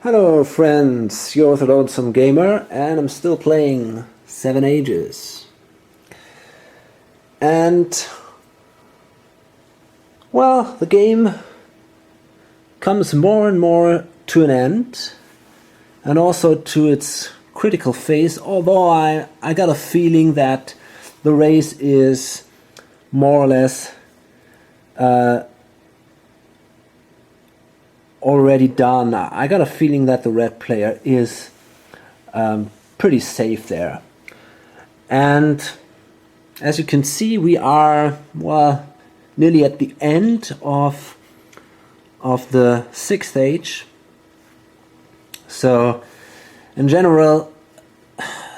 Hello friends, you're the Lonesome Gamer and I'm still playing 7 Ages. And well, the game comes more and more to an end and also to its critical phase, although I got a feeling that the race is more or less already done. I got a feeling that the red player is pretty safe there. And as you can see, we are, well, nearly at the end of the 6th age. So in general,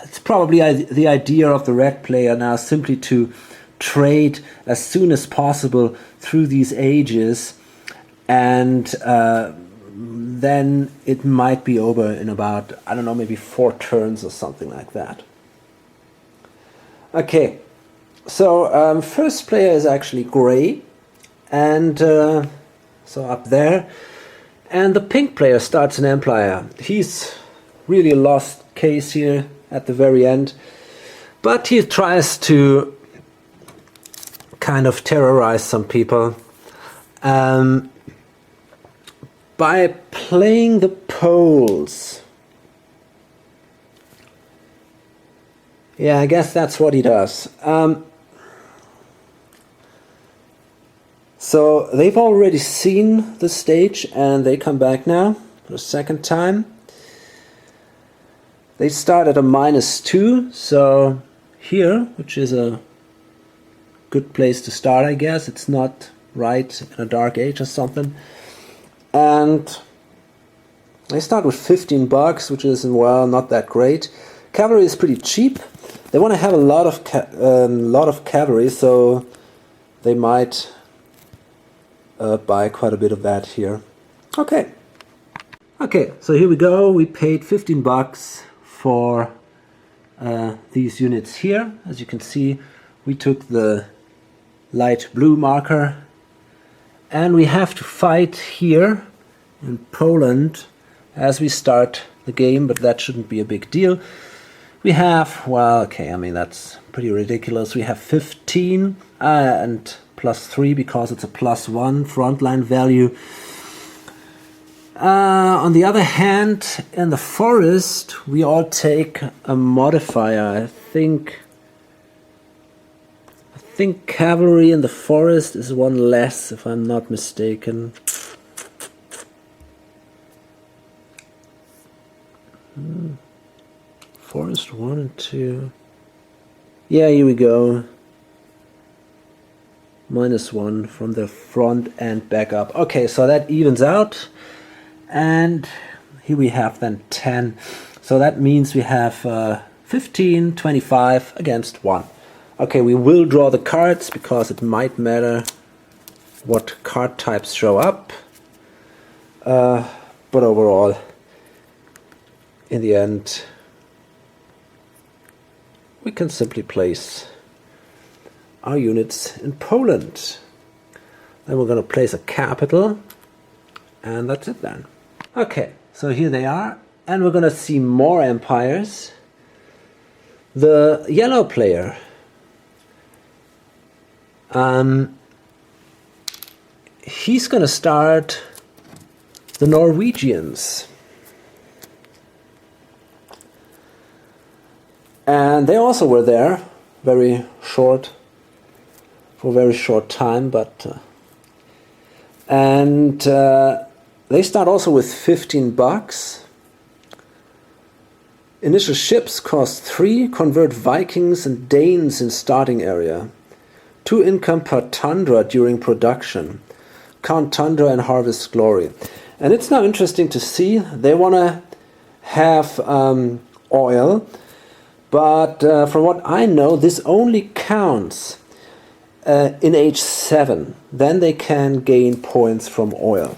it's probably the idea of the red player now simply to trade as soon as possible through these ages, and then it might be over in about, I don't know, maybe 4 turns or something like that. Okay, so first player is actually gray, and so up there, and the pink player starts an empire. He's really a lost case here at the very end, but he tries to kind of terrorize some people by playing the Poles. Yeah, I guess that's what he does. So they've already seen the stage and they come back now for the second time. They start at a -2, so here, which is a good place to start, I guess. It's not right in a dark age or something. And they start with 15 bucks, which is, well, not that great. Cavalry is pretty cheap. They want to have a lot of cavalry, so they might buy quite a bit of that here. Okay, so here we go. We paid 15 bucks for these units here. As you can see, we took the light blue marker, and we have to fight here in Poland as we start the game, but that shouldn't be a big deal. We have, well, okay, I mean, that's pretty ridiculous. We have 15 and +3 because it's a +1 frontline value. On the other hand, in the forest, we all take a modifier. I think cavalry in the forest is 1 less, if I'm not mistaken. Forest 1 and 2. Yeah, here we go. -1 from the front and back up. Okay, so that evens out. And here we have then 10. So that means we have 15, 25 against 1. Okay, we will draw the cards because it might matter what card types show up. But overall, in the end, we can simply place our units in Poland. Then we're going to place a capital, and that's it then. Okay, so here they are, and we're going to see more empires. The yellow player, he's going to start the Norwegians. And they also were there, for a very short time, but they start also with 15 bucks. Initial ships cost 3, convert Vikings and Danes in starting area. 2 income per tundra during production. Count tundra and harvest glory. And it's now interesting to see, they want to have oil, but from what I know, this only counts in age 7. Then they can gain points from oil.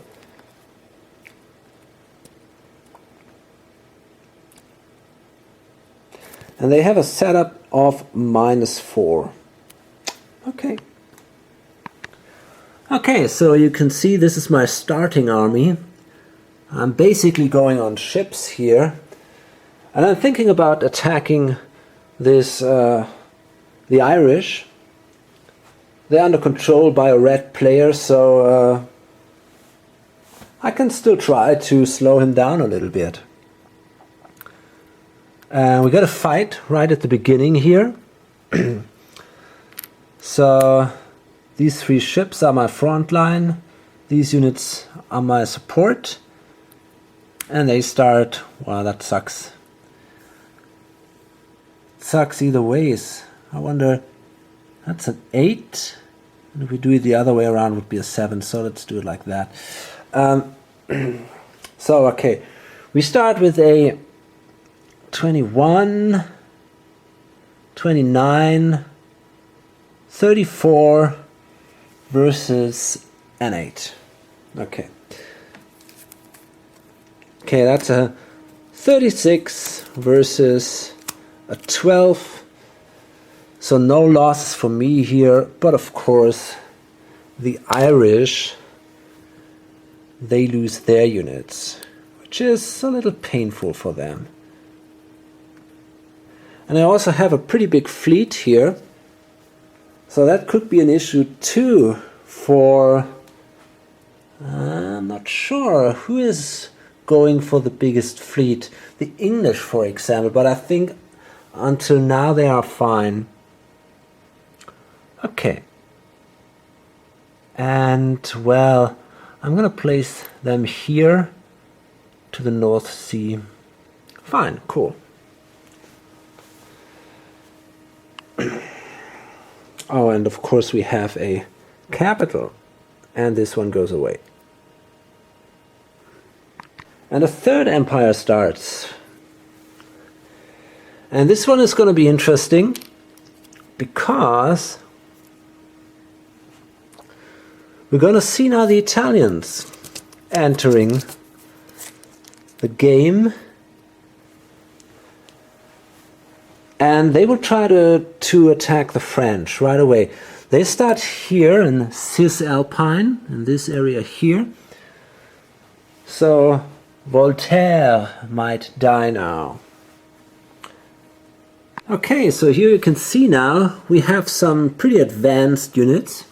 And they have a setup of -4. Okay. Okay, so you can see this is my starting army. I'm basically going on ships here, and I'm thinking about attacking this the Irish. They're under control by a red player, so I can still try to slow him down a little bit. We got a fight right at the beginning here. So these 3 ships are my front line, these units are my support, and they start, well, that sucks. Sucks either ways. I wonder, that's an 8, and if we do it the other way around it would be a 7, so let's do it like that. So okay, we start with a 21, 29, 34 versus an 8. Okay. Okay, that's a 36 versus a 12. So no losses for me here, but of course the Irish, they lose their units, which is a little painful for them. And I also have a pretty big fleet here, so that could be an issue too for, I'm not sure who is going for the biggest fleet. The English, for example, but I think until now they are fine. Okay. And, well, I'm gonna place them here to the North Sea. Fine, cool. Oh, and of course we have a capital, and this one goes away. And a 3rd empire starts. And this one is going to be interesting because we're going to see now the Italians entering the game. And they will try to attack the French right away. They start here in Cisalpine, in this area here. So Voltaire might die now. Okay, so here you can see now we have some pretty advanced units.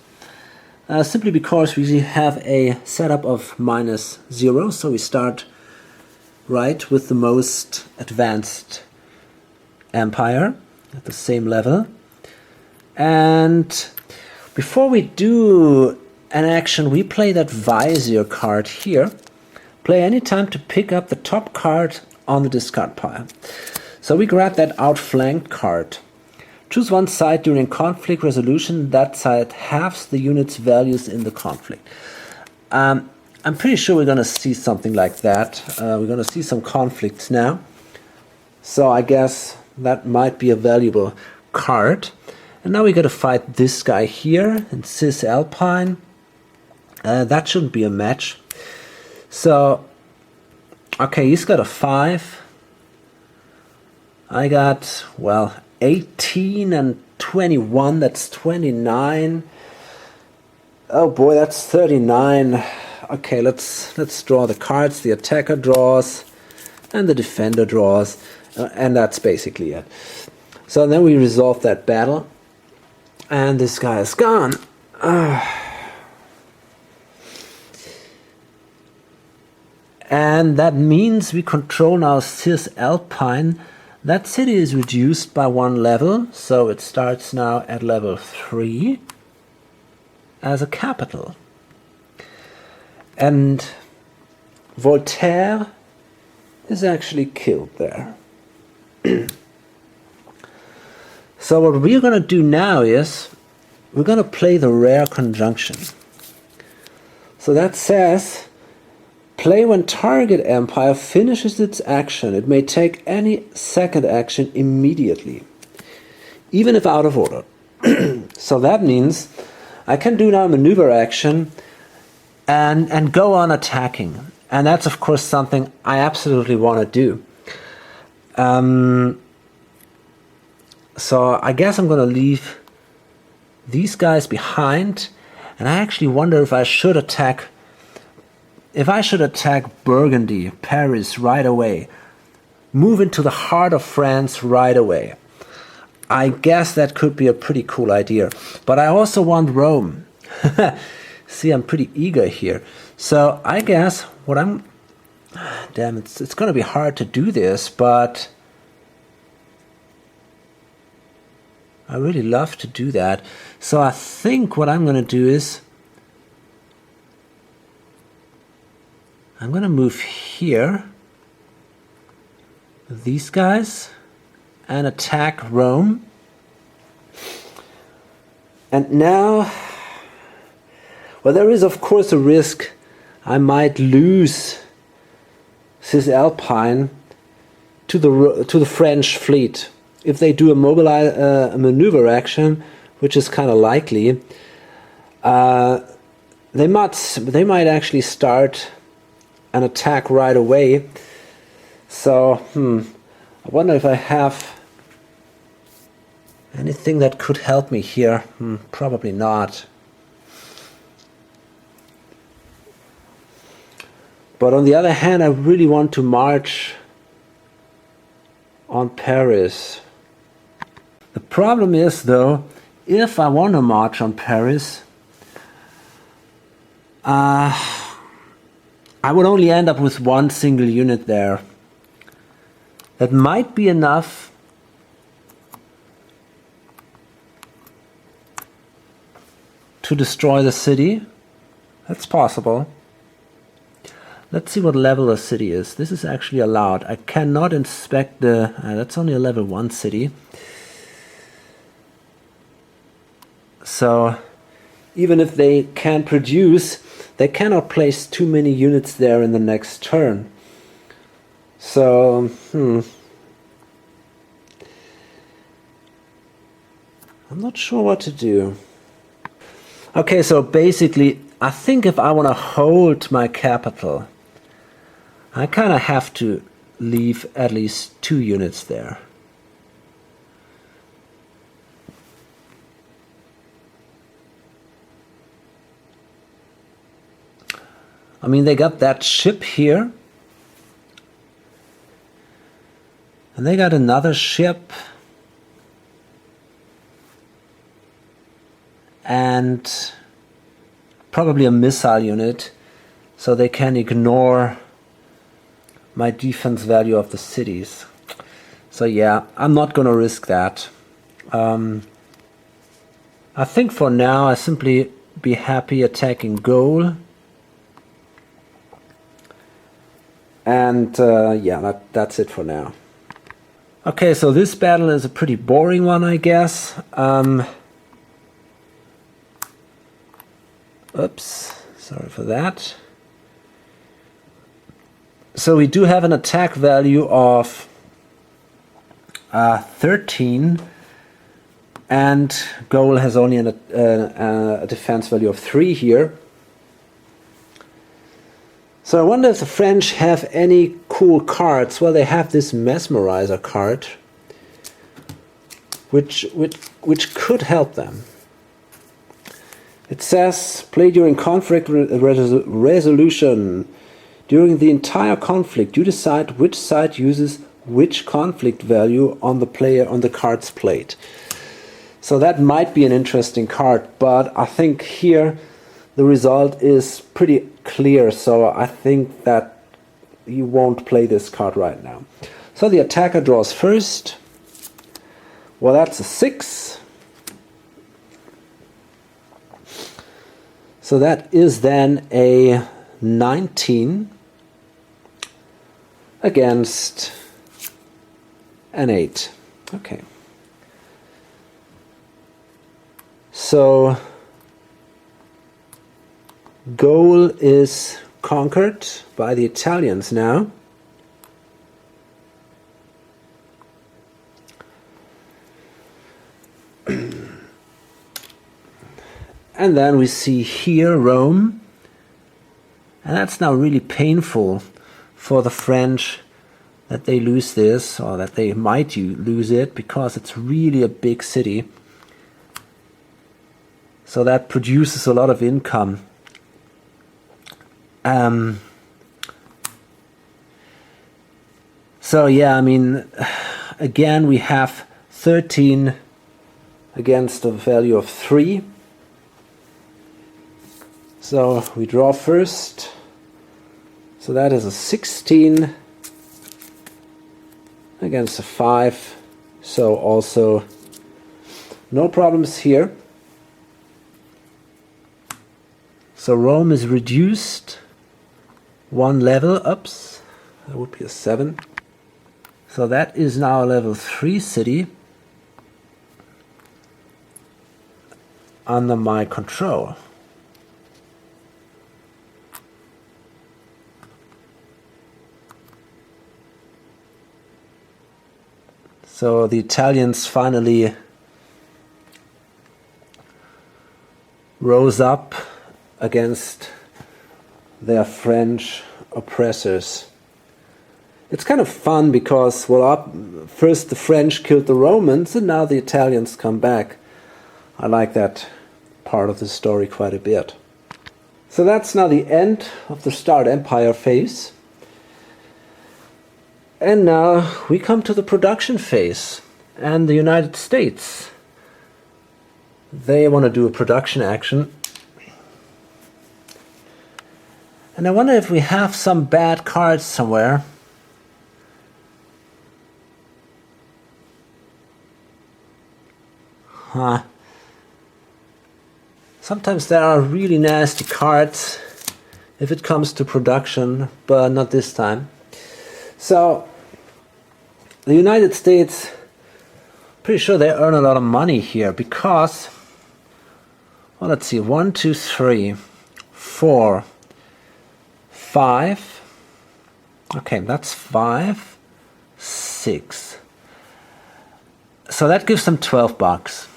Simply because we have a setup of -0, so we start right with the most advanced empire at the same level. And before we do an action, we play that vizier card here. Play any time to pick up the top card on the discard pile. So we grab that outflanked card. Choose one side during conflict resolution. That side halves the unit's values in the conflict. I'm pretty sure we're going to see something like that. We're going to see some conflicts now. So I guess that might be a valuable card. And now we got to fight this guy here in Cisalpine. That shouldn't be a match. So, okay, he's got a 5. I got, well, 18 and 21, that's 29. Oh boy, that's 39. Okay, let's draw the cards. The attacker draws and the defender draws, and that's basically it. So then we resolve that battle, and this guy is gone. And that means we control now Cisalpine. That city is reduced by 1 level, so it starts now at level 3 as a capital. And Voltaire is actually killed there. So what we're going to do now is we're going to play the rare conjunction. So that says, play when target empire finishes its action. It may take any second action immediately, even if out of order. So that means I can do now maneuver action and go on attacking. And that's of course something I absolutely want to do. So I guess I'm going to leave these guys behind, and I actually wonder if I should attack if I should attack Burgundy, Paris right away, move into the heart of France right away, I guess that could be a pretty cool idea. But I also want Rome. See, I'm pretty eager here. So I guess what I'm... Damn, it's going to be hard to do this, but I really love to do that. So I think what I'm going to do is I'm going to move here, these guys, and attack Rome. And now, well, there is of course a risk I might lose Cisalpine to the French fleet if they do a maneuver action, which is kind of likely. They might actually start an attack right away. So I wonder if I have anything that could help me here. Probably not. But on the other hand, I really want to march on Paris. The problem is, though, if I want to march on Paris, I would only end up with one single unit there. That might be enough to destroy the city. That's possible. Let's see what level the city is. This is actually allowed. I cannot inspect the... that's only a level 1 city. So even if they can produce, they cannot place too many units there in the next turn. So, I'm not sure what to do. Okay, so basically, I think if I want to hold my capital, I kind of have to leave at least 2 units there. I mean, they got that ship here. And they got another ship. And probably a missile unit. So they can ignore my defense value of the cities. So yeah, I'm not going to risk that. I think for now I simply be happy attacking goal. And yeah, that's it for now. Okay, so this battle is a pretty boring one, I guess. Oops, sorry for that. So we do have an attack value of 13, and goal has only a defense value of 3 here. So I wonder if the French have any cool cards. Well, they have this mesmerizer card, which could help them. It says, play during conflict resolution. During the entire conflict, you decide which side uses which conflict value on the card's plate. So that might be an interesting card, but I think here the result is pretty clear, so I think that you won't play this card right now. So the attacker draws first. Well, that's a 6. So that is then a 19 against an 8. Okay. So goal is conquered by the Italians now. And then we see here Rome. And that's now really painful for the French that they lose this, or that they might lose it, because it's really a big city. So that produces a lot of income. So yeah, I mean, again we have 13 against a value of 3. So we draw first. So that is a 16 against a 5. So also no problems here. So Rome is reduced 1 level. Ups, that would be a 7. So that is now a level 3 city under my control. So the Italians finally rose up against their French oppressors. It's kind of fun because, well, first the French killed the Romans and now the Italians come back. I like that part of the story quite a bit. So that's now the end of the Start Empire phase. And now we come to the production phase. And the United States, they want to do a production action. And I wonder if we have some bad cards somewhere. Sometimes there are really nasty cards if it comes to production, but not this time. So the United States, pretty sure they earn a lot of money here because, well, let's see, 1, 2, 3, 4, 5. Okay, that's 5, 6. So that gives them $12.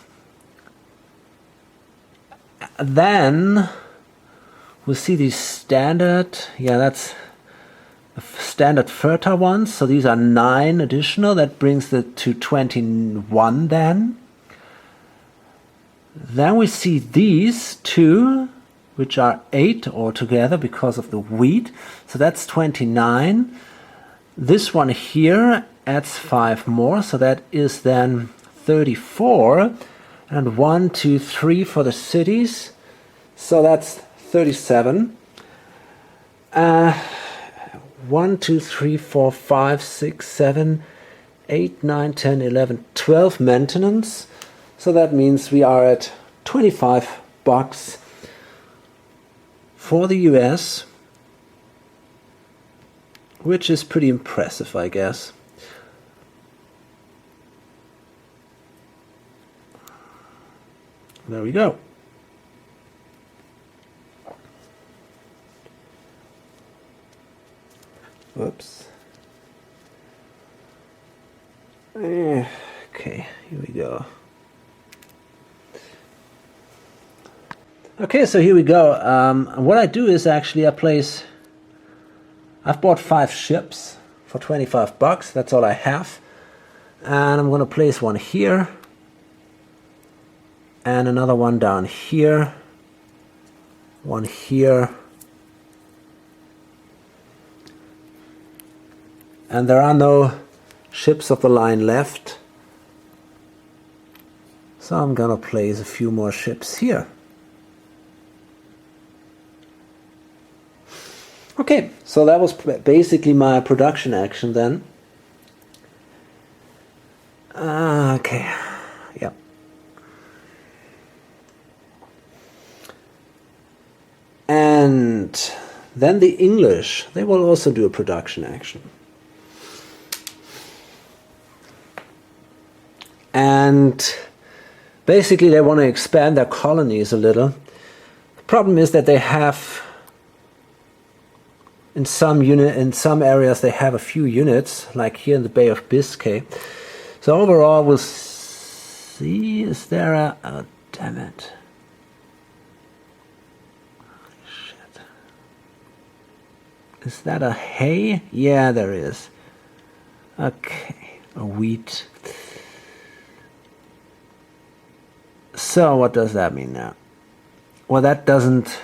Then we'll see these standard, yeah, that's standard fertile ones. So these are 9 additional. That brings it to 21 then. Then we see these 2, which are 8 altogether because of the wheat. So that's 29. This one here adds 5 more. So that is then 34. And 1, 2, 3 for the cities. So that's 37. 1, 2, 3, 4, 5, 6, 7, 8, 9, 10, 11, 12 maintenance. So that means we are at $25 for the US, which is pretty impressive, I guess. There we go. Whoops. Okay, here we go. Okay, so here we go. What I do is actually I've bought 5 ships for $25. That's all I have. And I'm going to place one here. And another one down here. One here. And there are no ships of the line left. So I'm gonna place a few more ships here. Okay, so that was basically my production action then. Okay, yep. And then the English, they will also do a production action. And basically they want to expand their colonies a little. The problem is that they have, in some areas they have a few units, like here in the Bay of Biscay. So overall we'll see, is there a, oh damn it. Shit. Is that a hay? Yeah, there is. Okay, a wheat. So what does that mean now? Well, that doesn't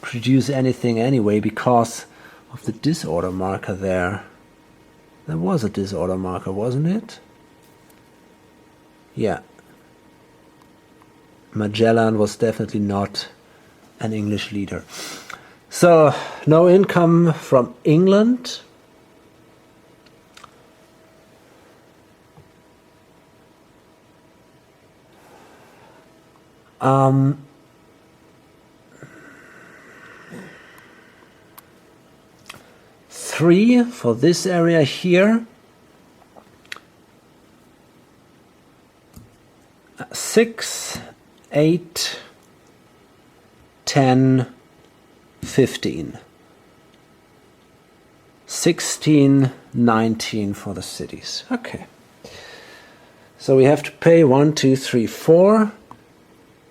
produce anything anyway because of the disorder marker there. There was a disorder marker, wasn't it? Yeah. Magellan was definitely not an English leader. So, no income from England. Three for this area here. 6, 8, 10, 15. 16, 19 for the cities. Okay. So we have to pay 1, 2, 3, 4,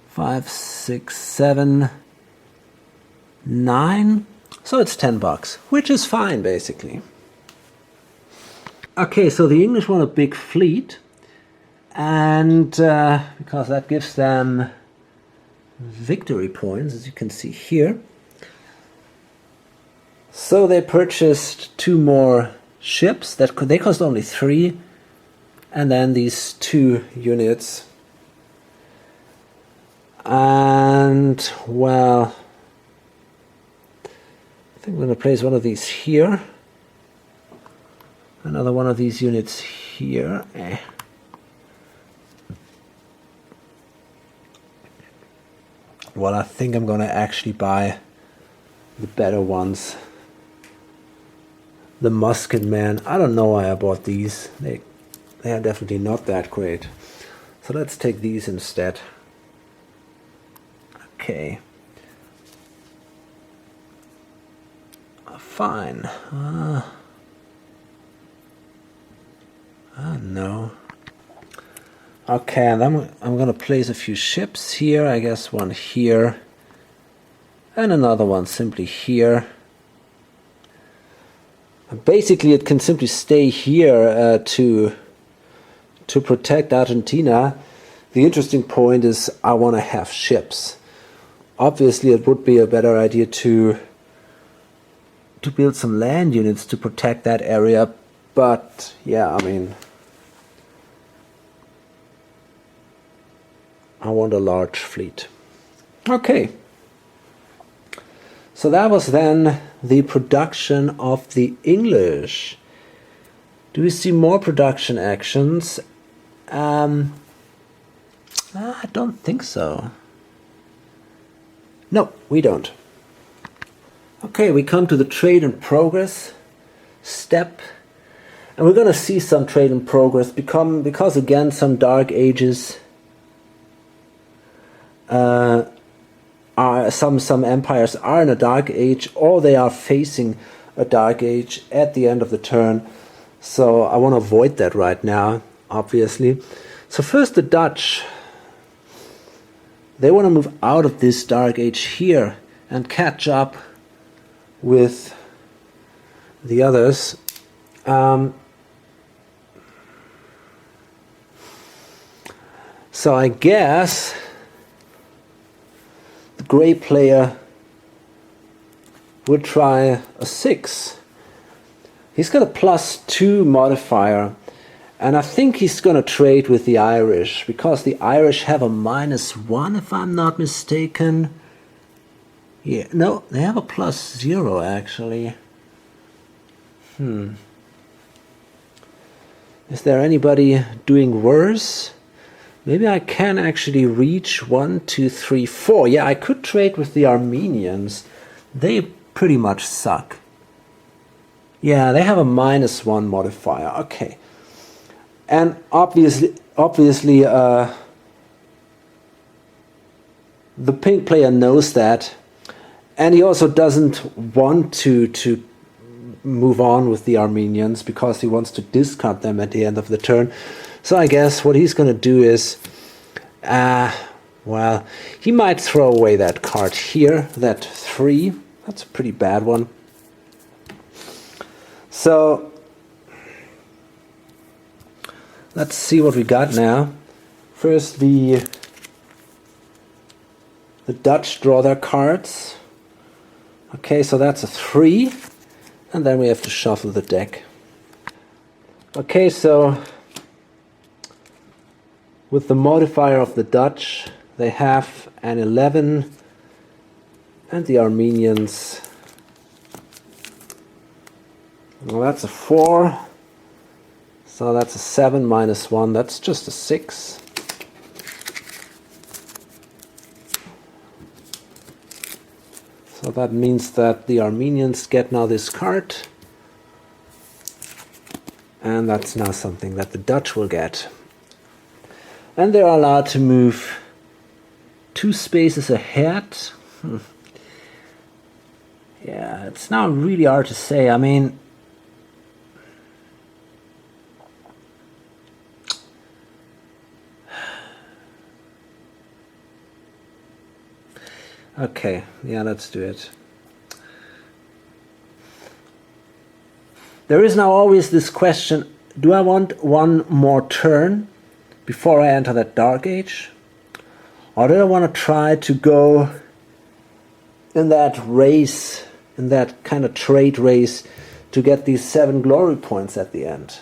5, 6, 7, 9. So it's $10, which is fine basically. Okay, so the English want a big fleet, and because that gives them victory points, as you can see here. So they purchased 2 more ships. They cost only 3, and then these 2 units. And well, I think I'm going to place one of these here. Another one of these units here. Well, I think I'm going to actually buy the better ones. The musket man. I don't know why I bought these. They are definitely not that great. So let's take these instead. Okay. Fine. No. Okay, and I'm going to place a few ships here. I guess one here. And another one simply here. Basically, it can simply stay here to protect Argentina. The interesting point is I want to have ships. Obviously, it would be a better idea to build some land units to protect that area. But yeah, I mean, I want a large fleet. Okay. So that was then the production of the English. Do we see more production actions? I don't think so. No, we don't. Okay, we come to the trade in progress step. And we're going to see some trade in progress because again, some dark ages some empires are in a dark age, or they are facing a dark age at the end of the turn. So I want to avoid that right now, obviously. So first the Dutch. They want to move out of this dark age here and catch up with the others. So I guess the gray player would try a 6. He's got a +2 modifier, and I think he's going to trade with the Irish, because the Irish have a -1 if I'm not mistaken. Yeah, no, they have a +0 actually. Is there anybody doing worse? Maybe I can actually reach 1, 2, 3, 4. Yeah, I could trade with the Armenians. They pretty much suck. Yeah, they have a -1 modifier. Okay. And obviously, the pink player knows that, and he also doesn't want to move on with the Armenians because he wants to discard them at the end of the turn. So I guess what he's going to do is, well, he might throw away that card here, that 3. That's a pretty bad one. So let's see what we got now. First, the Dutch draw their cards. Okay, so that's a 3, and then we have to shuffle the deck. Okay, so with the modifier of the Dutch, they have an 11, and the Armenians, well, that's a 4, so that's a 7 minus 1, that's just a 6. So that means that the Armenians get now this card, and that's now something that the Dutch will get. And they are allowed to move 2 spaces ahead. Yeah, it's now really hard to say. I mean, okay, yeah, let's do it. There is now always this question, do I want one more turn before I enter that Dark Age? Or do I want to try to go in that race, in that kind of trade race, to get these 7 glory points at the end?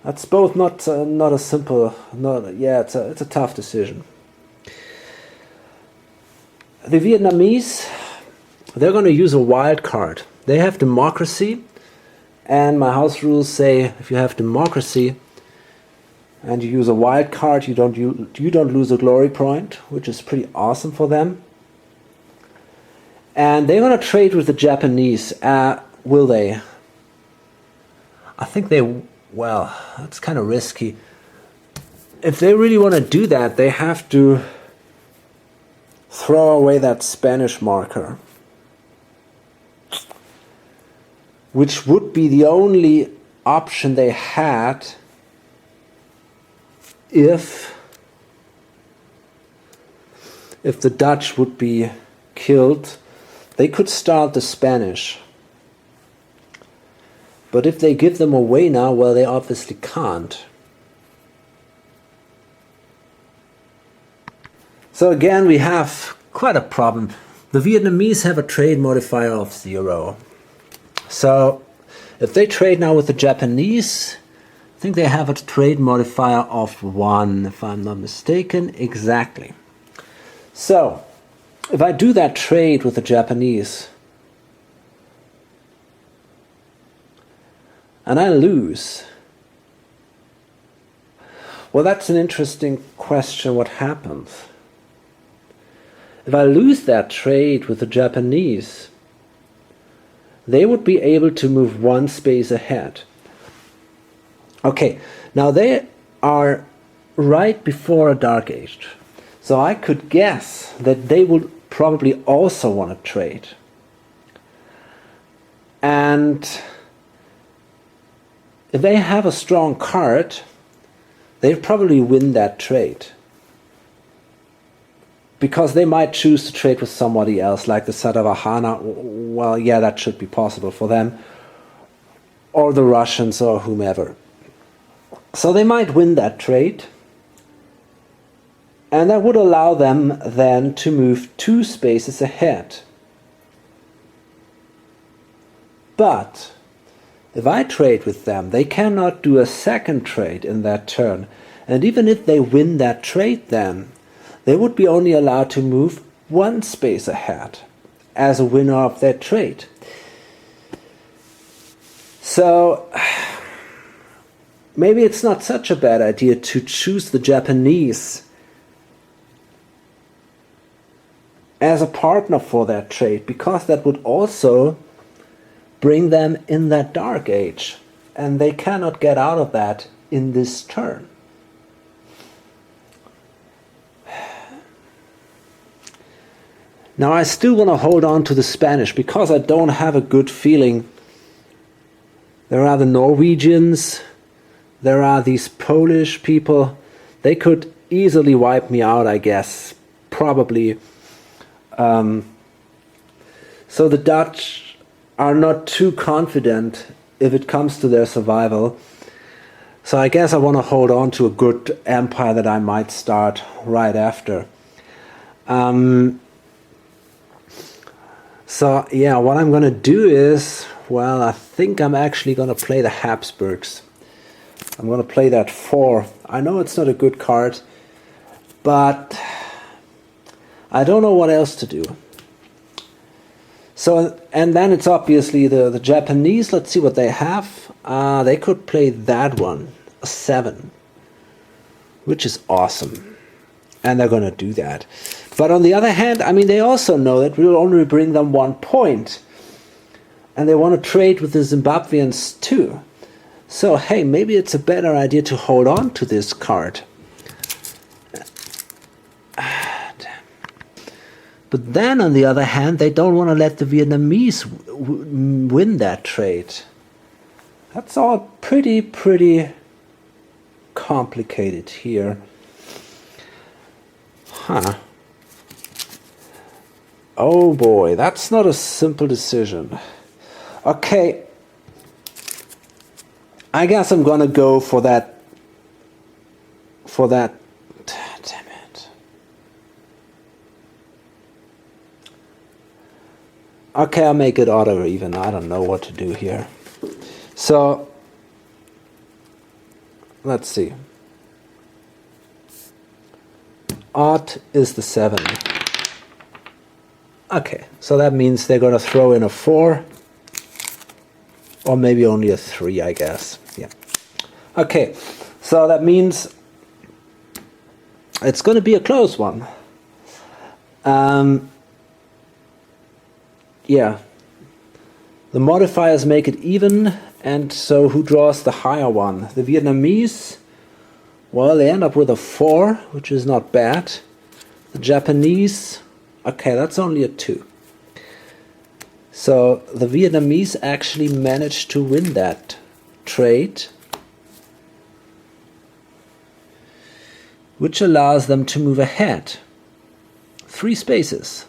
That's both not a simple, it's a tough decision. The Vietnamese, they're going to use a wild card. They have democracy, and my house rules say if you have democracy and you use a wild card, you don't lose a glory point, which is pretty awesome for them. And they're going to trade with the Japanese. Will they? I think they, well, that's kind of risky. If they really want to do that, they have to throw away that Spanish marker, which would be the only option they had if the Dutch would be killed. They could start the Spanish. But if they give them away now, well, they obviously can't. So again, we have quite a problem. The Vietnamese have a trade modifier of 0. So if they trade now with the Japanese, I think they have a trade modifier of 1, if I'm not mistaken. Exactly. So if I do that trade with the Japanese and I lose, well, that's an interesting question. What happens? If I lose that trade with the Japanese, they would be able to move 1 space ahead. Okay, now they are right before a Dark Age. So I could guess that they would probably also want to trade. And if they have a strong card, they'd probably win that trade. Because they might choose to trade with somebody else, like the Satavahana. Well, yeah, that should be possible for them. Or the Russians or whomever. So they might win that trade. And that would allow them then to move 2 spaces ahead. But if I trade with them, they cannot do a second trade in that turn. And even if they win that trade then, they would be only allowed to move 1 space ahead as a winner of that trade. So maybe it's not such a bad idea to choose the Japanese as a partner for that trade, because that would also bring them in that Dark Age, and they cannot get out of that in this turn. Now I still want to hold on to the Spanish because I don't have a good feeling. There are the Norwegians, there are these Polish people. They could easily wipe me out, I guess, probably. So the Dutch are not too confident if it comes to their survival. So I guess I want to hold on to a good empire that I might start right after. So yeah, what I'm gonna do is, well, I think I'm actually gonna play the Habsburgs. I'm gonna play that 4. I know it's not a good card, but I don't know what else to do. So, and then it's obviously the Japanese. Let's see what they have. They could play that one, a 7, which is awesome. And they're gonna do that. But on the other hand, I mean, they also know that we'll only bring them 1 point. And they want to trade with the Zimbabweans too. So, hey, maybe it's a better idea to hold on to this card. But then, on the other hand, they don't want to let the Vietnamese win that trade. That's all pretty complicated here. Huh. Oh boy, that's not a simple decision. Okay. I guess I'm gonna go for that. Damn it. Okay, I'll make it odd or even. I don't know what to do here. So, let's see. Odd is the 7. Okay, so that means they're going to throw in a 4. Or maybe only a 3, I guess. Yeah. Okay, so that means it's going to be a close one. Yeah. The modifiers make it even, and so who draws the higher one? The Vietnamese, well, they end up with a 4, which is not bad. The Japanese, okay, that's only a 2. So the Vietnamese actually managed to win that trade, which allows them to move ahead. 3 spaces.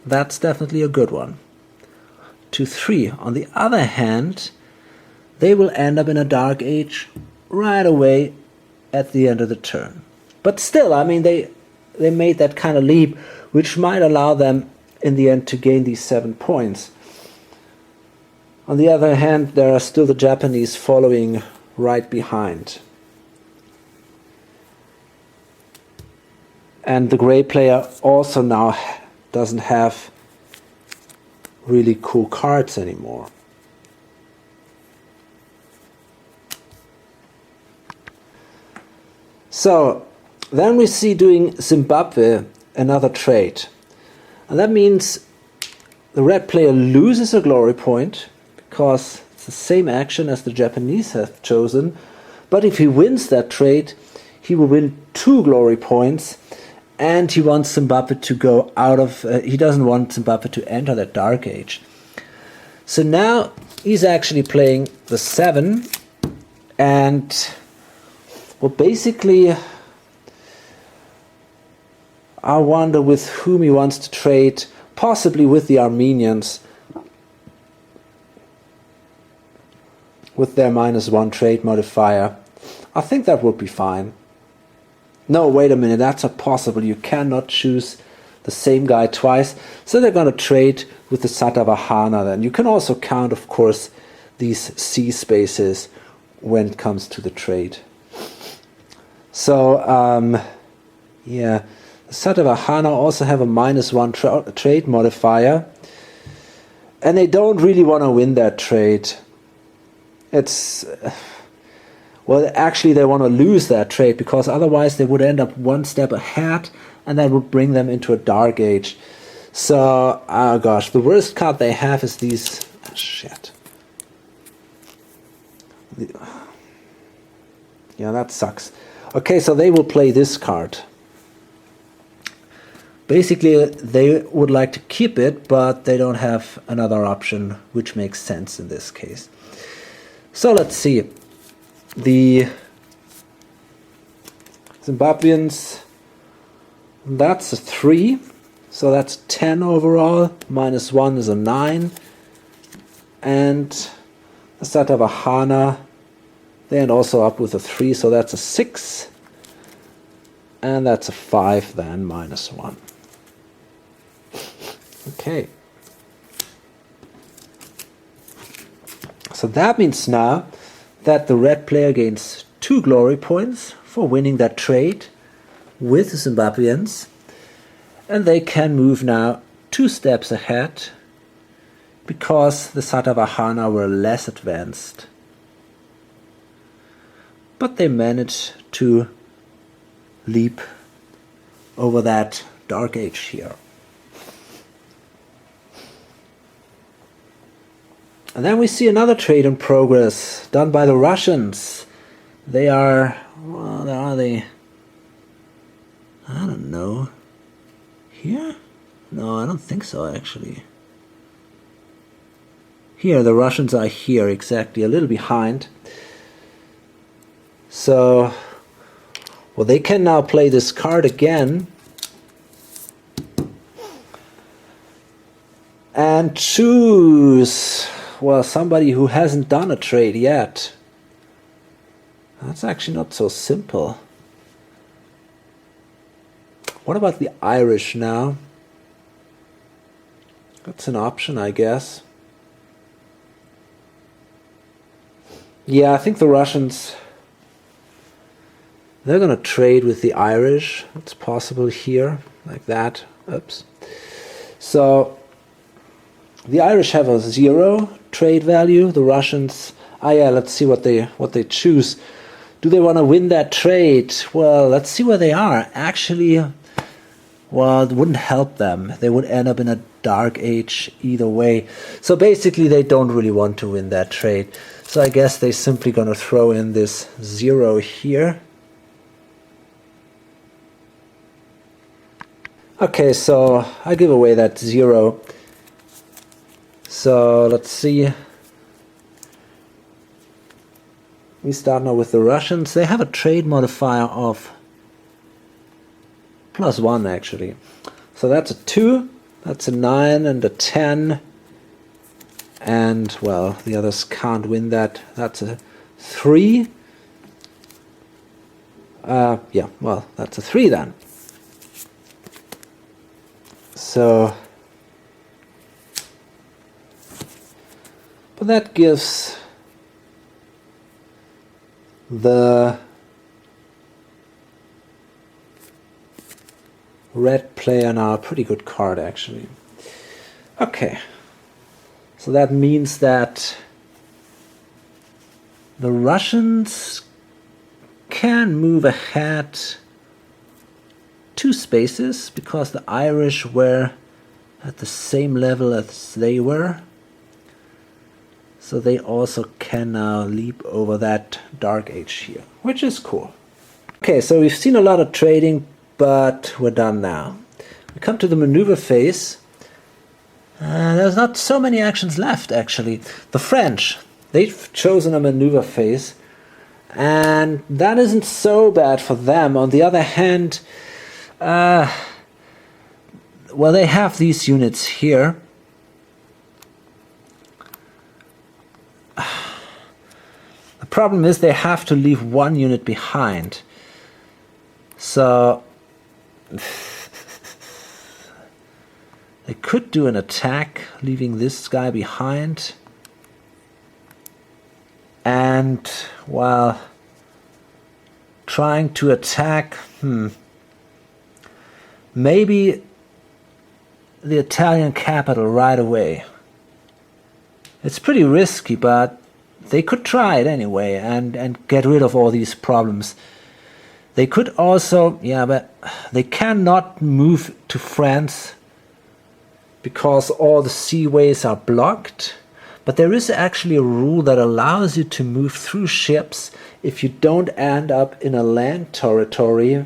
That's definitely a good one. To 3. On the other hand, they will end up in a dark age right away at the end of the turn. But still, I mean, they made that kind of leap, which might allow them in the end to gain these 7 points. On the other hand, there are still the Japanese following right behind. And the gray player also now doesn't have really cool cards anymore. So then we see doing Zimbabwe another trade. And that means the red player loses a glory point because it's the same action as the Japanese have chosen. But if he wins that trade, he will win 2 glory points. And he wants Zimbabwe to go out of... he doesn't want Zimbabwe to enter that dark age. So now he's actually playing the 7. And... well, basically... I wonder with whom he wants to trade. Possibly with the Armenians. With their -1 trade modifier. I think that would be fine. No, wait a minute, that's not possible. You cannot choose the same guy twice. So they're going to trade with the Satavahana then. You can also count, of course, these C spaces when it comes to the trade. So, yeah, the Satavahana also have a -1 trade modifier. And they don't really want to win that trade. It's... well, actually, they want to lose that trade because otherwise they would end up 1 step ahead and that would bring them into a dark age. So, oh gosh, the worst card they have is these... oh, shit. Yeah, that sucks. Okay, so they will play this card. Basically, they would like to keep it, but they don't have another option, which makes sense in this case. So, let's see. The Zimbabweans, that's a 3, so that's 10 overall, -1 is a 9, and the Satavahana, they end also up with a 3, so that's a 6, and that's a 5 then, -1. Okay. So that means now that the red player gains 2 glory points for winning that trade with the Zimbabweans, and they can move now 2 steps ahead because the Satavahana were less advanced. But they managed to leap over that dark age here. And then we see another trade in progress done by the Russians. They are, well, where are they? I don't know. Here? No, I don't think so actually. Here, the Russians are here, exactly, a little behind. So, well, they can now play this card again and choose, well, somebody who hasn't done a trade yet. That's actually not so simple. What about the Irish now? That's an option, I guess. Yeah, I think the Russians, they're going to trade with the Irish. It's possible here, like that. Oops. So, the Irish have a 0 trade value. The Russians, yeah, let's see what they choose. Do they want to win that trade? Well, let's see where they are. Actually, well, it wouldn't help them. They would end up in a dark age either way. So basically, they don't really want to win that trade. So I guess they're simply going to throw in this 0 here. Okay, so I give away that 0. So let's see. We start now with the Russians. They have a trade modifier of +1 actually. So that's a 2, that's a 9 and a 10. And, well, the others can't win that. That's a 3. Yeah, well, that's a 3 then. So, but that gives the red player now a pretty good card actually. Okay. So that means that the Russians can move ahead 2 spaces because the Irish were at the same level as they were. So they also can now leap over that dark age here, which is cool. Okay, so we've seen a lot of trading, but we're done now. We come to the maneuver phase. There's not so many actions left, actually. The French, they've chosen a maneuver phase, and that isn't so bad for them. On the other hand, well, they have these units here. The problem is they have to leave 1 unit behind. So they could do an attack, leaving this guy behind. And, well, trying to attack, maybe the Italian capital right away. It's pretty risky, but they could try it anyway and get rid of all these problems. They could also, yeah, but they cannot move to France because all the seaways are blocked. But there is actually a rule that allows you to move through ships if you don't end up in a land territory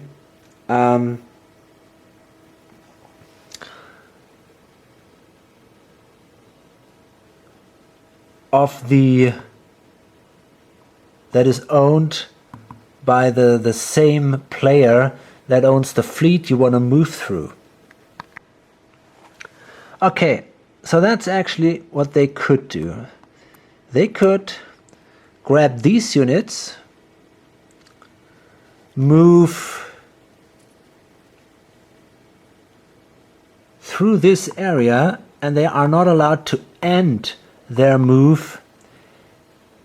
that is owned by the same player that owns the fleet you want to move through. Okay, so that's actually what they could do. They could grab these units, move through this area, and they are not allowed to end their move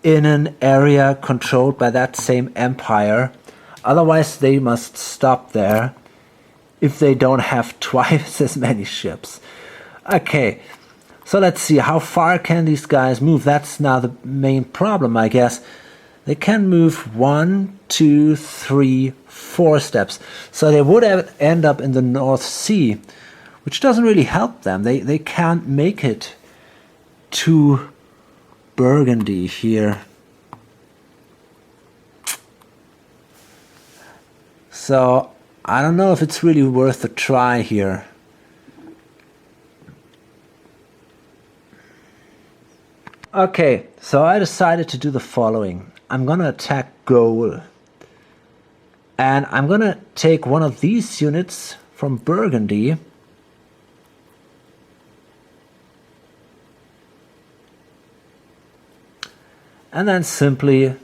in an area controlled by that same empire. Otherwise they must stop there if they don't have twice as many ships. Okay, so let's see, how far can these guys move? That's now the main problem, I guess. They can move 1, 2, 3, 4 steps. So they would end up in the North Sea, which doesn't really help them. They can't make it to Burgundy here. So I don't know if it's really worth a try here. Okay, so I decided to do the following. I'm gonna attack Gaul. And I'm gonna take one of these units from Burgundy and then simply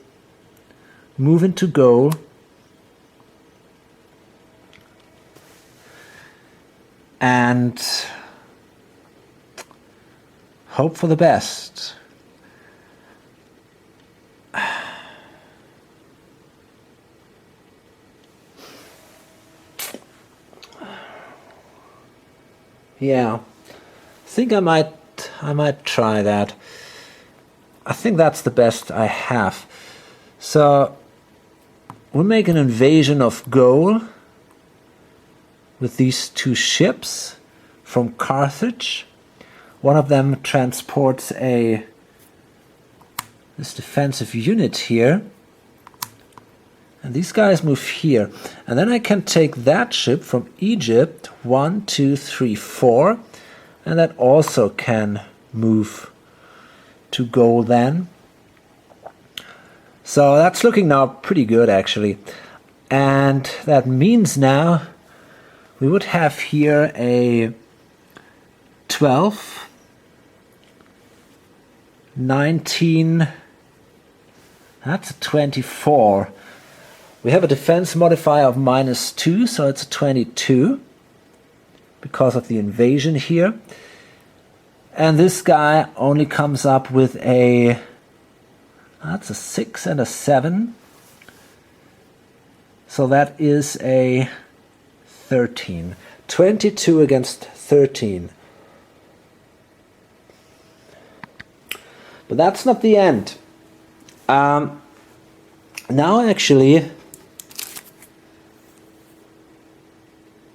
move into Gaul and hope for the best. Yeah, I think I might try that. I think that's the best I have. So we'll make an invasion of Gaul with these 2 ships from Carthage. One of them transports this defensive unit here. And these guys move here. And then I can take that ship from Egypt, 1, 2, 3, 4. And that also can move to Gaul then. So that's looking now pretty good actually. And that means now we would have here a 12, 19, that's a 24. We have a defense modifier of -2, so it's a 22 because of the invasion here. And this guy only comes up with that's a 6 and a 7. So that is a 13. 22 against 13. But that's not the end. Now actually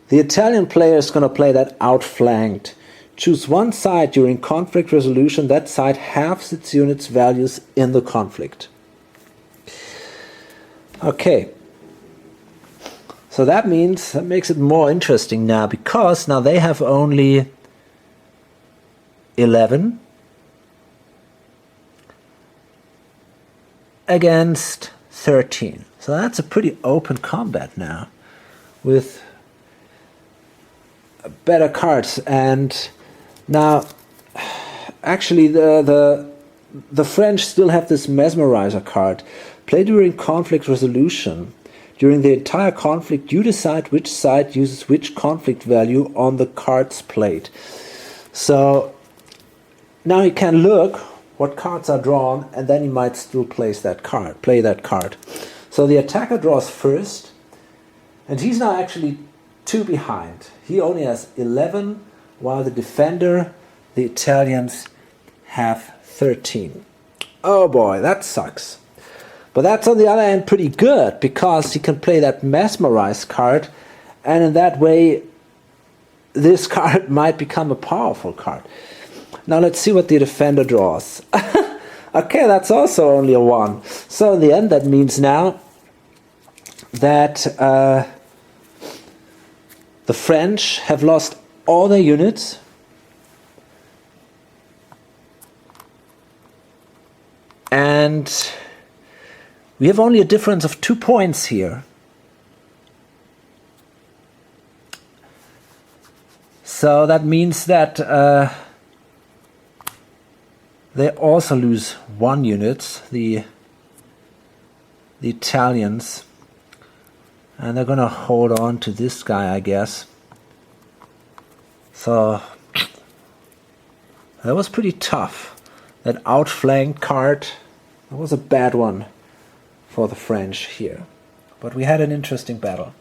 the Italian player is going to play that outflanked. Choose one side during conflict resolution. That side halves its units' values in the conflict. Okay. So that makes it more interesting now, because now they have only 11 against 13. So that's a pretty open combat now with better cards. And now actually the French still have this mesmerizer card. Play during conflict resolution. During the entire conflict, you decide which side uses which conflict value on the cards played. So now you can look what cards are drawn, and then you might still play that card. So the attacker draws first, and he's now actually 2 behind. He only has 11, while the defender, the Italians, have 13. Oh boy, that sucks. But that's on the other hand pretty good, because he can play that mesmerize card, and in that way this card might become a powerful card. Now let's see what the defender draws. Okay, that's also only a 1. So in the end that means now that the French have lost all their units, and we have only a difference of 2 points here. So that means that they also lose 1 unit, the Italians, and they're gonna hold on to this guy, I guess. So that was pretty tough. That outflanked card That was a bad one for the French here. But we had an interesting battle.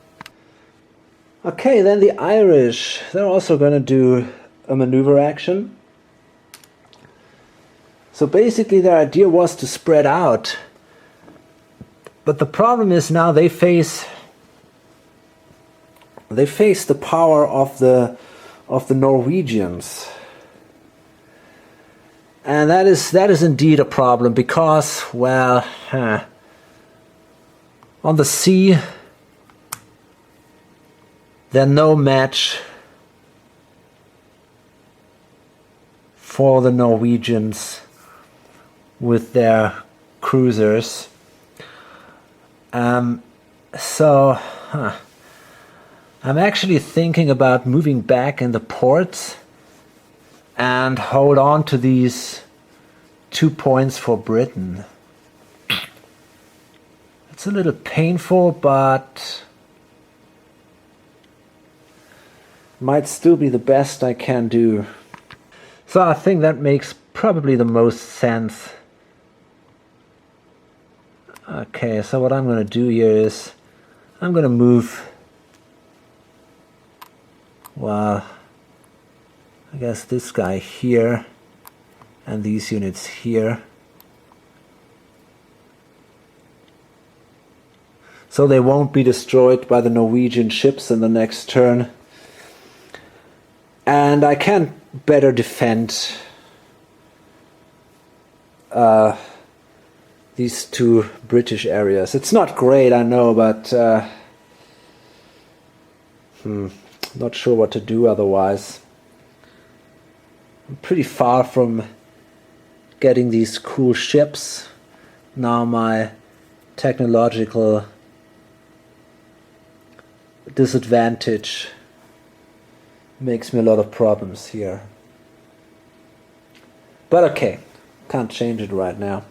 Okay, then the Irish, they're also going to do a maneuver action. So basically their idea was to spread out. But the problem is now they face the power of the Norwegians. And that is indeed a problem because, well, on the sea, they're no match for the Norwegians with their cruisers. So I'm actually thinking about moving back in the ports and hold on to these 2 points for Britain. It's a little painful, but might still be the best I can do. So I think that makes probably the most sense. Okay, so what I'm going to do here is I'm going to move, well, I guess this guy here and these units here. So they won't be destroyed by the Norwegian ships in the next turn. And I can better defend these 2 British areas. It's not great, I know, but not sure what to do otherwise. I'm pretty far from getting these cool ships. Now my technological disadvantage makes me a lot of problems here. But okay, can't change it right now.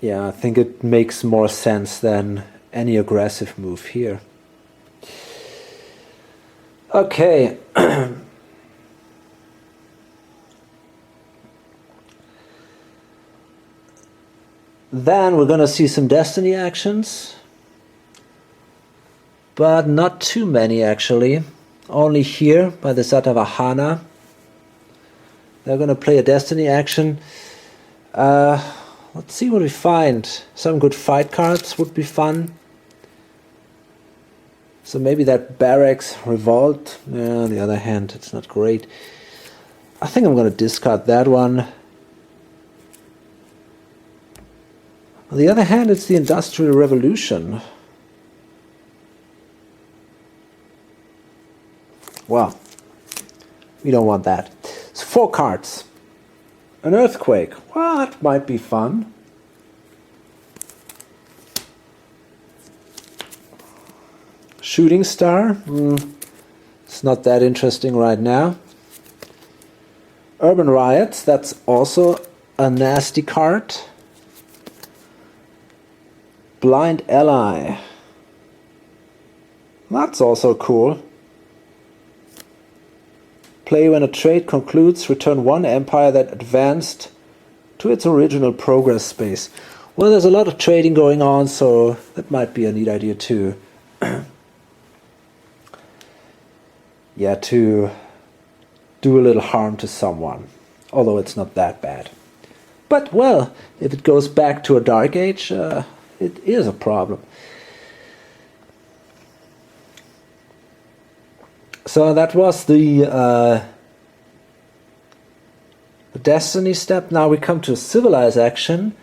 Yeah, I think it makes more sense than any aggressive move here. Okay. Then we're going to see some Destiny actions. But not too many actually. Only here by the Satavahana. They're going to play a Destiny action. Let's see what we find. Some good fight cards would be fun. So maybe that Barracks Revolt. On the other hand, it's not great. I think I'm going to discard that one. On the other hand, it's the Industrial Revolution. Well, we don't want that. So 4 cards. An Earthquake. Well, that might be fun. Shooting Star. It's not that interesting right now. Urban Riots. That's also a nasty card. Blind Ally. That's also cool. Play when a trade concludes, return 1 empire that advanced to its original progress space. Well, there's a lot of trading going on, so that might be a neat idea too. Yeah, to do a little harm to someone, although it's not that bad. But, well, if it goes back to a Dark Age, it is a problem. So that was the Destiny step. Now we come to Civilize action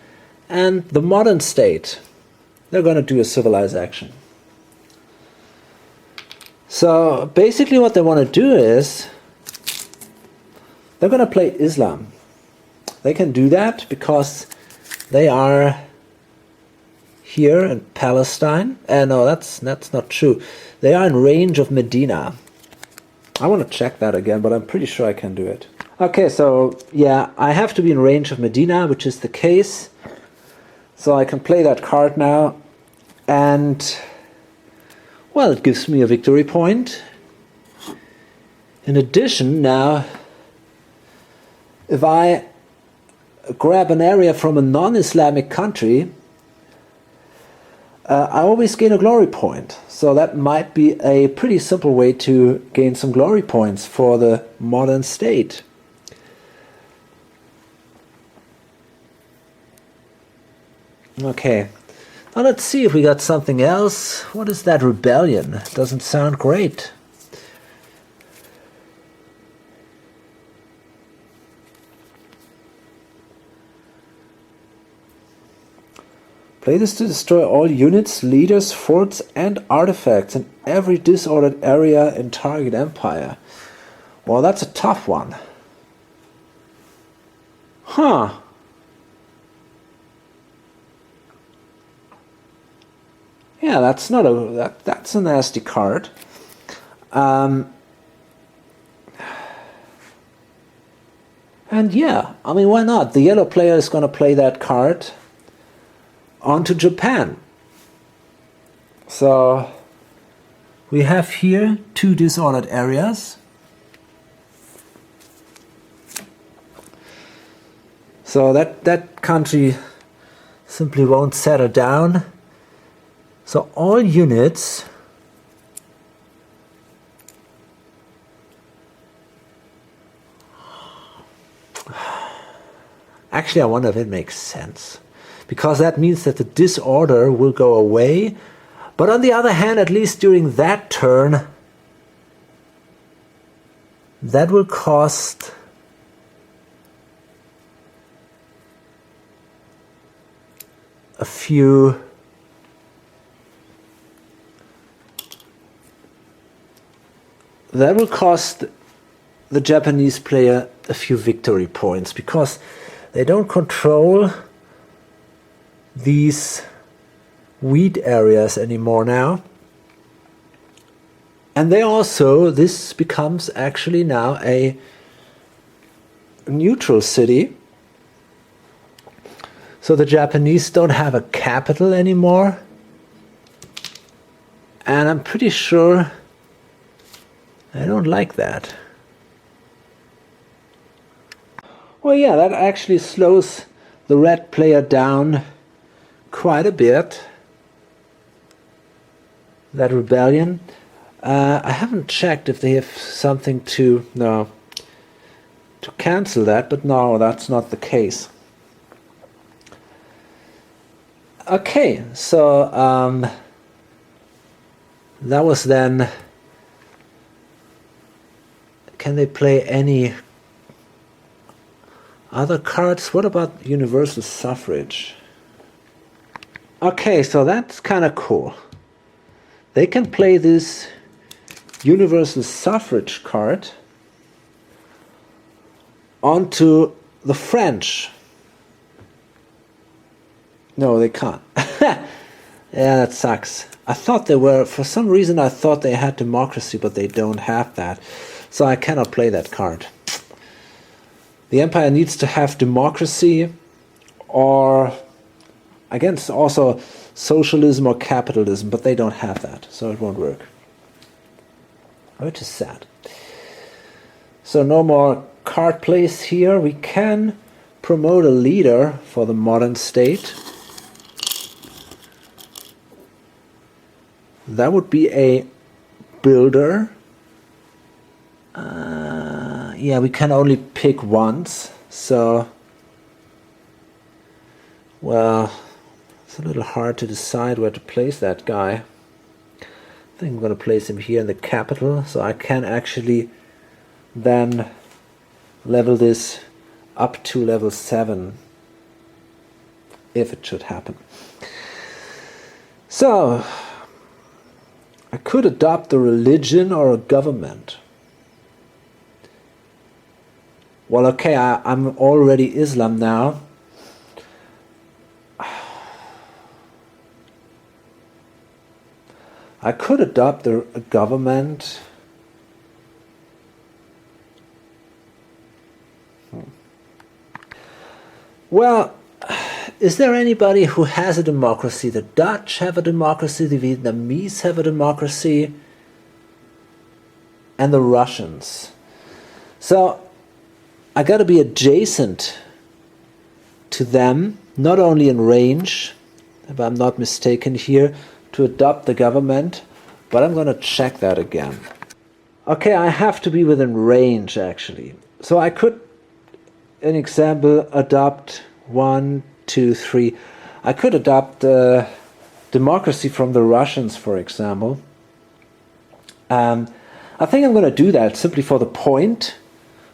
and the Modern State. They're going to do a Civilize action. So basically what they want to do is they're going to play Islam. They can do that because they are here in Palestine. No, that's not true. They are in range of Medina. I want to check that again, but I'm pretty sure I can do it. Okay, so yeah, I have to be in range of Medina, which is the case. So I can play that card now. And, well, it gives me a victory point. In addition, now, if I grab an area from a non-Islamic country, I always gain a glory point. So that might be a pretty simple way to gain some glory points for the modern state. Okay, now let's see if we got something else. What is that rebellion? Doesn't sound great. Play this to destroy all units, leaders, forts, and artifacts in every disordered area in target empire. Well, that's a tough one. Huh. Yeah, that's not a that's a nasty card. And yeah, I mean, why not? The yellow player is going to play that card onto Japan. So we have here 2 disordered areas. So that country simply won't settle down. So all units actually, I wonder if it makes sense, because that means that the disorder will go away. But on the other hand, at least during that turn, that will cost a few the Japanese player a few victory points, because they don't control these wheat areas anymore now. And they also, this becomes actually now a neutral city. So the Japanese don't have a capital anymore. And I'm pretty sure I don't like that. Well, yeah, that actually slows the red player down quite a bit. That rebellion. I haven't checked if they have something to cancel that, but no, that's not the case. Okay, so that was then. Can they play any other cards? What about universal suffrage? Okay, so that's kind of cool. They can play this universal suffrage card onto the French. No, they can't. Yeah, that sucks. I thought they were, for some reason I thought they had democracy, but they don't have that. So I cannot play that card. The empire needs to have democracy, or against also socialism or capitalism, but they don't have that, so it won't work. Which is sad. So no more card plays here. We can promote a leader for the modern state. That would be a builder. Yeah, we can only pick once, so well, it's a little hard to decide where to place that guy. I think I'm going to place him here in the capital, so I can actually then level this up to level 7 if it should happen. So I could adopt a religion or a government. Well, okay, I'm already Islam now. I could adopt a government. Well, is there anybody who has a democracy? The Dutch have a democracy, the Vietnamese have a democracy, and the Russians. So I got to be adjacent to them, not only in range, if I'm not mistaken here, to adopt the government, but I'm going to check that again. Okay, I have to be within range actually. So I could, an example, adopt 1, 2, 3. I could adopt democracy from the Russians, for example. I think I'm going to do that simply for the point,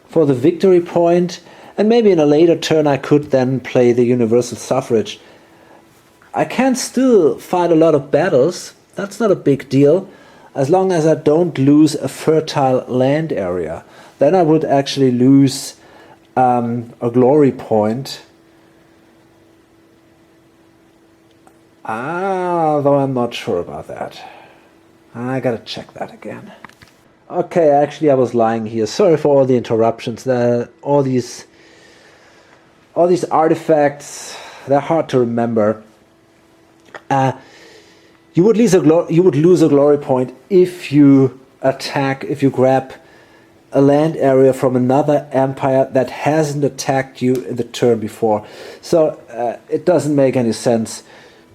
for the victory point, and maybe in a later turn I could then play the universal suffrage. I can still fight a lot of battles, that's not a big deal, as long as I don't lose a fertile land area. Then I would actually lose a glory point. Though I'm not sure about that. I gotta check that again. Okay, actually I was lying here. Sorry for all the interruptions. All these artifacts, they're hard to remember. You would lose a glory point if you attack, if you grab a land area from another empire that hasn't attacked you in the turn before. So it doesn't make any sense,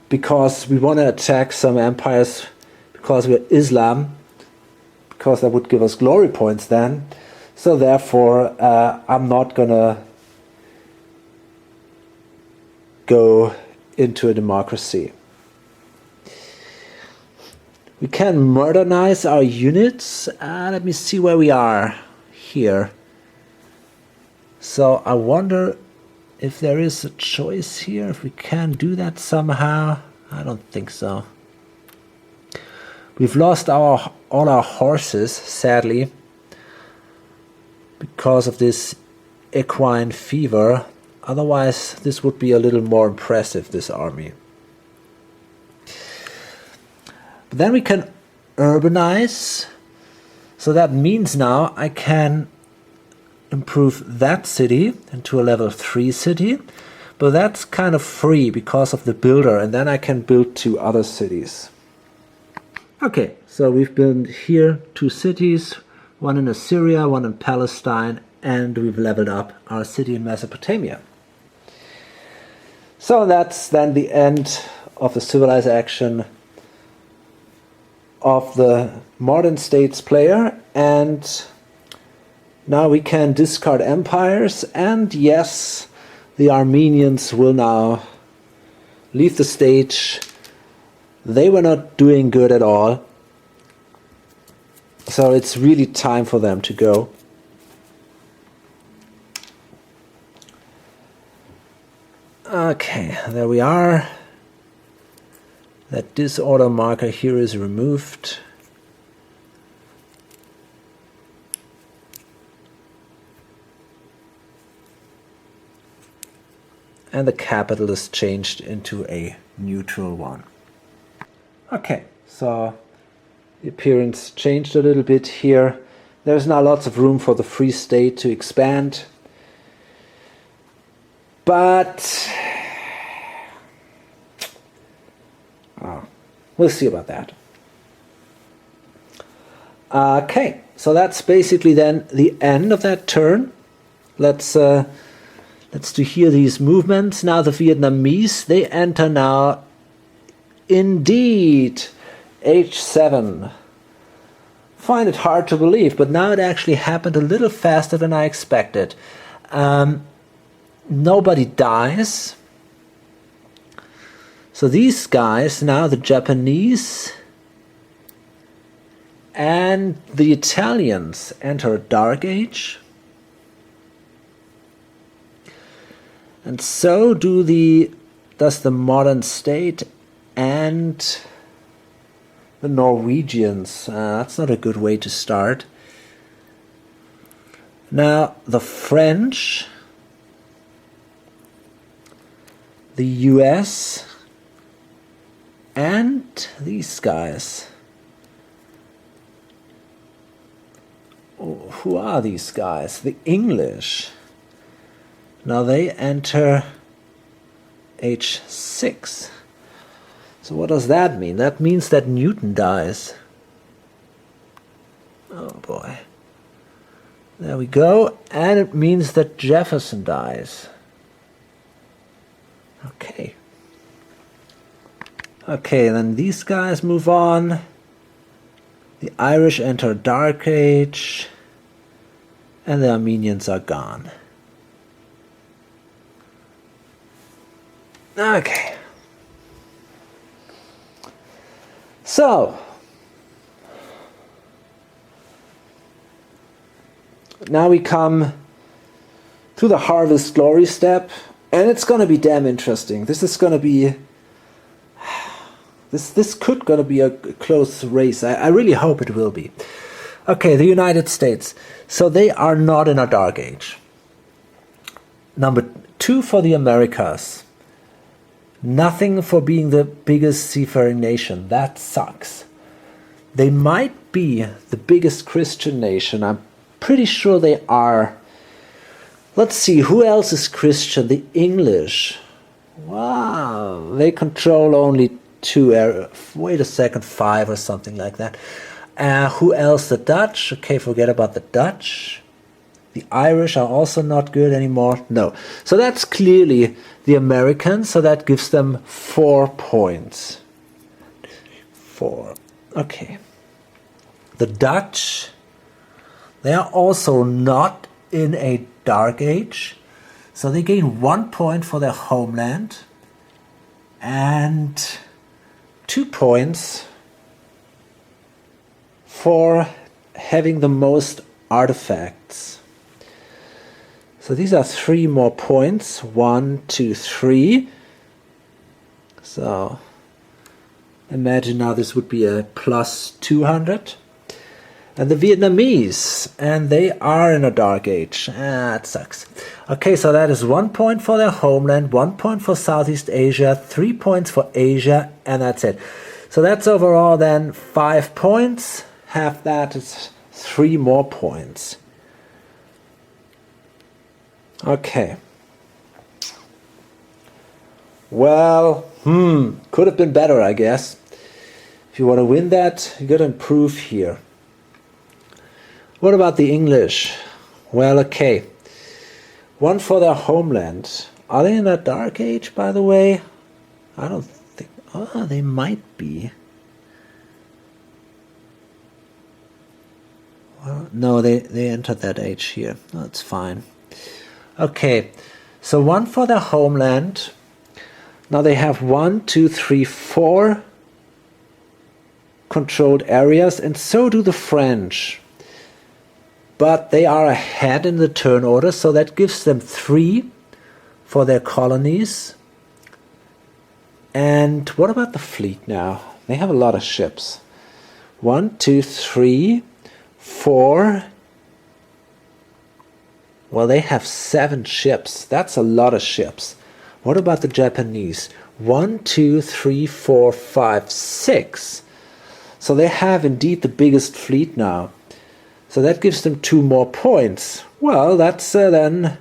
because we want to attack some empires because we're Islam, because that would give us glory points then. So therefore I'm not gonna go into a democracy. We can modernize our units. Let me see where we are here. So I wonder if there is a choice here, if we can do that somehow. I don't think so. We've lost all our horses, sadly, because of this equine fever. Otherwise, this would be a little more impressive, this army. But then we can urbanize. So that means now I can improve that city into a level 3 city. But that's kind of free because of the builder. And then I can build 2 other cities. Okay, so we've built here 2 cities. One in Assyria, one in Palestine. And we've leveled up our city in Mesopotamia. So that's then the end of the civilized action of the modern states player, and now we can discard empires, and yes, the Armenians will now leave the stage. They were not doing good at all, so it's really time for them to go. Okay, there we are. That disorder marker here is removed. And the capital is changed into a neutral one. Okay, so the appearance changed a little bit here. There's now lots of room for the Free State to expand. But we'll see about that. Okay, so that's basically then the end of that turn. Let's do here these movements. Now the Vietnamese, they enter now indeed H7. Find it hard to believe, but now it actually happened a little faster than I expected. Nobody dies. So these guys, now the Japanese and the Italians enter a dark age. And so does the modern state and the Norwegians. That's not a good way to start. Now the French, the US, and these guys. Oh, who are these guys? The English. Now they enter H6. So what does that mean? That means that Newton dies. Oh boy. There we go. And it means that Jefferson dies. Okay. Okay, then these guys move on. The Irish enter Dark Age. And the Armenians are gone. Okay. So, now we come to the Harvest Glory step, and it's going to be damn interesting. This is going to be... This could gonna be a close race. I really hope it will be. Okay, the United States. So they are not in a dark age. Number 2 for the Americas. Nothing for being the biggest seafaring nation. That sucks. They might be the biggest Christian nation. I'm pretty sure they are. Let's see, who else is Christian? The English. Wow, they control only 2 areas. Wait a second, 5 or something like that. Who else? The Dutch. Okay, forget about the Dutch. The Irish are also not good anymore. No. So that's clearly the Americans. So that gives them 4 points. 4. Okay. The Dutch. They are also not in a dark age. So they gain 1 point for their homeland. And 2 points for having the most artifacts. So these are 3 more points. 1, 2, 3. So imagine now this would be a plus 200. And the Vietnamese, and they are in a dark age. That sucks. Okay, so that is 1 point for their homeland, 1 point for Southeast Asia, 3 points for Asia, and that's it. So that's overall then 5 points. Half that is 3 more points. Okay. Well, could have been better, I guess. If you want to win that, you got to improve here. What about the English? Well, okay. 1 for their homeland. Are they in a dark age, by the way? I don't think... Oh, they might be. Well, no, they entered that age here. That's fine. Okay, so 1 for their homeland. Now they have 1, 2, 3, 4 controlled areas, and so do the French. But they are ahead in the turn order, so that gives them 3 for their colonies. And what about the fleet now? They have a lot of ships. 1, 2, 3, 4. Well, they have 7 ships. That's a lot of ships. What about the Japanese? 1, 2, 3, 4, 5, 6. So they have indeed the biggest fleet now. So that gives them 2 more points. Well, that's then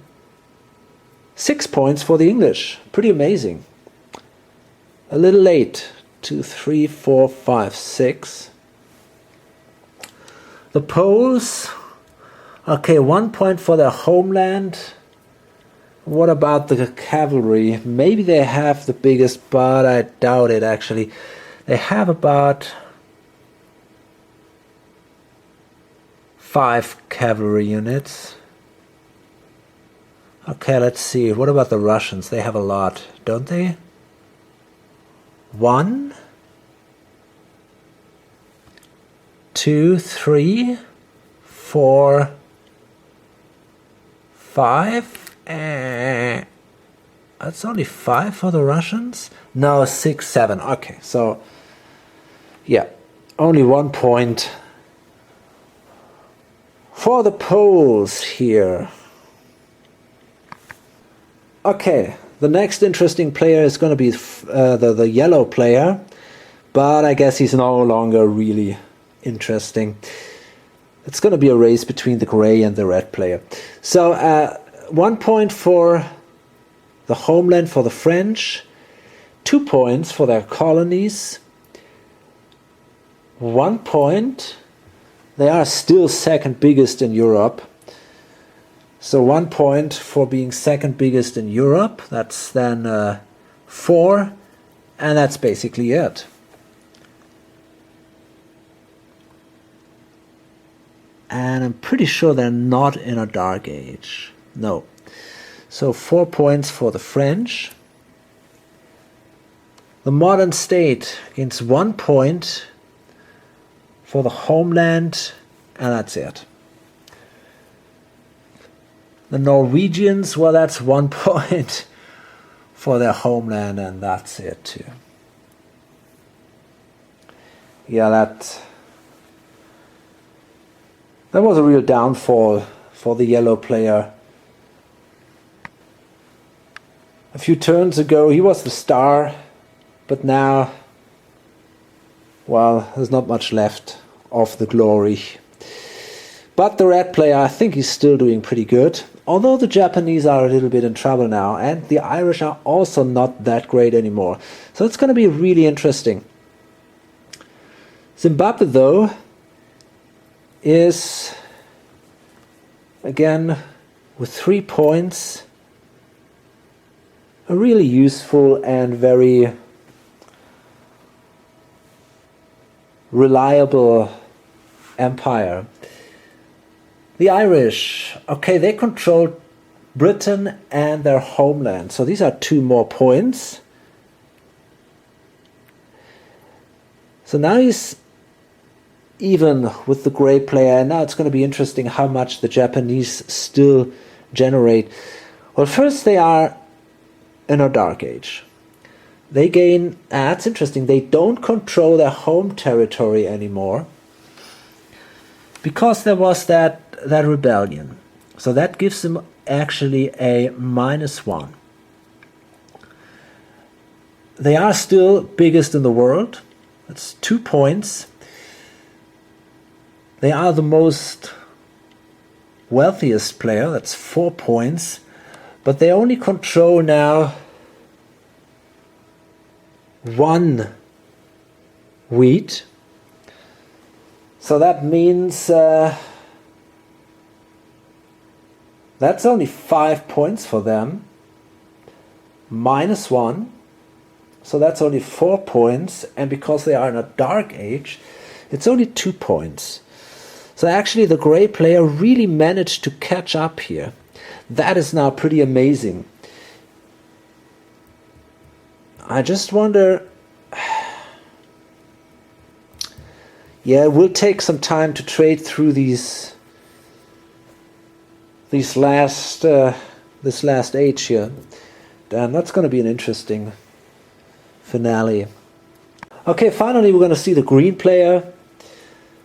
6 points for the English. Pretty amazing. A little late. 2, 3, 4, 5, 6. The Poles. Okay, 1 point for their homeland. What about the cavalry? Maybe they have the biggest, but I doubt it actually. They have about 5 cavalry units. Okay, let's see. What about the Russians? They have a lot, don't they? 1, 2, 3, 4, 5. That's only 5 for the Russians? No, 6, 7. Okay, so yeah, only 1 point for the Poles here. Okay, the next interesting player is going to be the yellow player, but I guess he's no longer really interesting. It's going to be a race between the gray and the red player. So 1 point for the homeland for the French, 2 points for their colonies, 1 point. They are still second biggest in Europe. So 1 point for being second biggest in Europe. That's then 4, and that's basically it. And I'm pretty sure they're not in a dark age. No. So 4 points for the French. The modern state gains 1 point for the homeland, and that's it. The Norwegians, well, that's 1 point for their homeland, and that's it too. Yeah, that was a real downfall for the yellow player. A few turns ago he was the star, but now, well, there's not much left of the glory. But the red player, I think he's still doing pretty good, although the Japanese are a little bit in trouble now, and the Irish are also not that great anymore. So it's going to be really interesting. Zimbabwe, though, is, again, with 3 points, a really useful and very reliable empire. The Irish, okay, they control Britain and their homeland, so these are 2 more points. So now he's even with the grey player, and now it's going to be interesting how much the Japanese still generate. Well, first they are in a dark age. They gain, that's interesting, they don't control their home territory anymore because there was that rebellion. So that gives them actually a -1. They are still biggest in the world. That's 2 points. They are the most wealthiest player. That's 4 points. But they only control now 1 wheat. So that means that's only 5 points for them. -1. So that's only 4 points. And because they are in a dark age, it's only 2 points. So actually the grey player really managed to catch up here. That is now pretty amazing. I just wonder, yeah, it will take some time to trade through this last age here. And that's going to be an interesting finale. Okay, finally we're going to see the green player.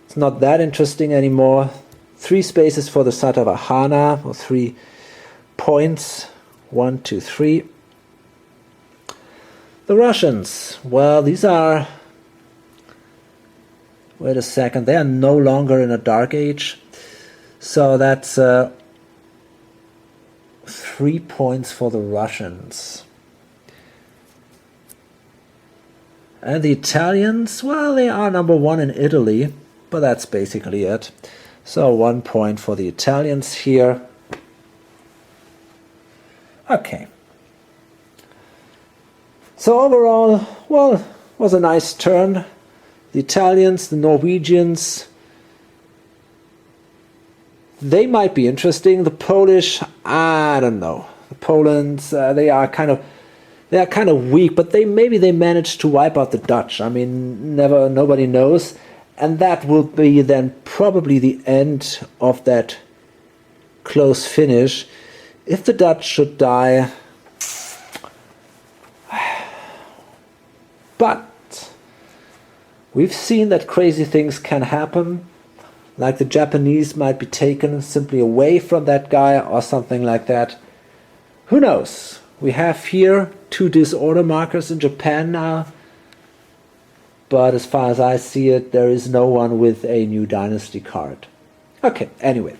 It's not that interesting anymore. 3 spaces for the Satavahana, or 3 points. 1, 2, 3. The Russians, well, these are, wait a second, they are no longer in a dark age. So that's 3 points for the Russians. And the Italians, well, they are number 1 in Italy, but that's basically it. So 1 point for the Italians here. Okay. So overall, well, it was a nice turn. The Italians, the Norwegians, they might be interesting. The Polish, I don't know. The Polands, they are kind of weak, but maybe they managed to wipe out the Dutch. I mean, nobody knows. And that will be then probably the end of that close finish. If the Dutch should die, but we've seen that crazy things can happen, like the Japanese might be taken simply away from that guy or something like that. Who knows? We have here 2 disorder markers in Japan now, but as far as I see it, there is no one with a new dynasty card. Okay, anyway.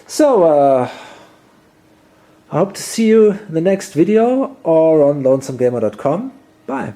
So, I hope to see you in the next video or on lonesomegamer.com. Bye.